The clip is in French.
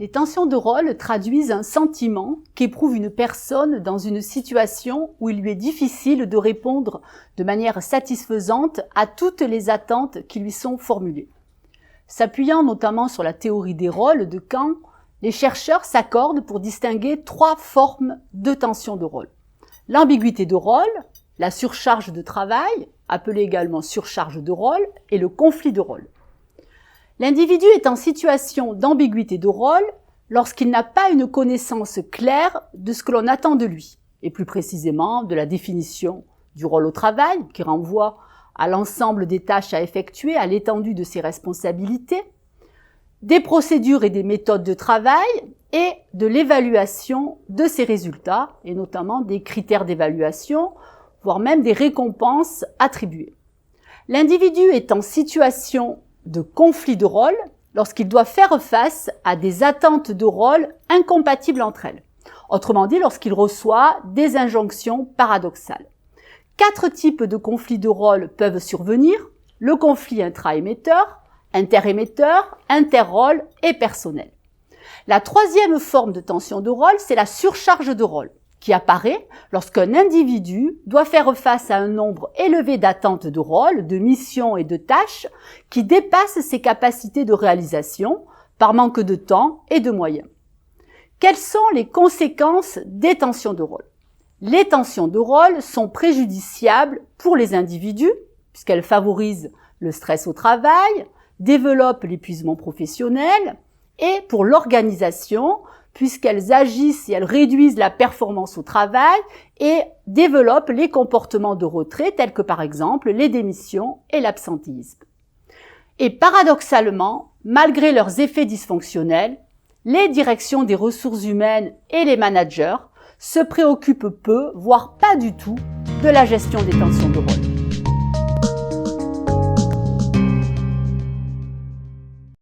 Les tensions de rôle traduisent un sentiment qu'éprouve une personne dans une situation où il lui est difficile de répondre de manière satisfaisante à toutes les attentes qui lui sont formulées. S'appuyant notamment sur la théorie des rôles de Kant, les chercheurs s'accordent pour distinguer trois formes de tension de rôle. L'ambiguïté de rôle, la surcharge de travail, appelée également surcharge de rôle, et le conflit de rôle. L'individu est en situation d'ambiguïté de rôle lorsqu'il n'a pas une connaissance claire de ce que l'on attend de lui, et plus précisément de la définition du rôle au travail, qui renvoie à l'ensemble des tâches à effectuer, à l'étendue de ses responsabilités, des procédures et des méthodes de travail, et de l'évaluation de ses résultats, et notamment des critères d'évaluation, voire même des récompenses attribuées. L'individu est en situation de conflit de rôle lorsqu'il doit faire face à des attentes de rôle incompatibles entre elles. Autrement dit, lorsqu'il reçoit des injonctions paradoxales. 4 types de conflits de rôle peuvent survenir: le conflit intra-émetteur, inter-émetteur, inter-rôle et personnel. La troisième forme de tension de rôle, c'est la surcharge de rôle, qui apparaît lorsqu'un individu doit faire face à un nombre élevé d'attentes de rôle, de missions et de tâches qui dépassent ses capacités de réalisation par manque de temps et de moyens. Quelles sont les conséquences des tensions de rôle? Les tensions de rôle sont préjudiciables pour les individus, puisqu'elles favorisent le stress au travail, développent l'épuisement professionnel, et pour l'organisation, puisqu'elles agissent et elles réduisent la performance au travail et développent les comportements de retrait tels que par exemple les démissions et l'absentéisme. Et paradoxalement, malgré leurs effets dysfonctionnels, les directions des ressources humaines et les managers se préoccupent peu, voire pas du tout, de la gestion des tensions de rôle.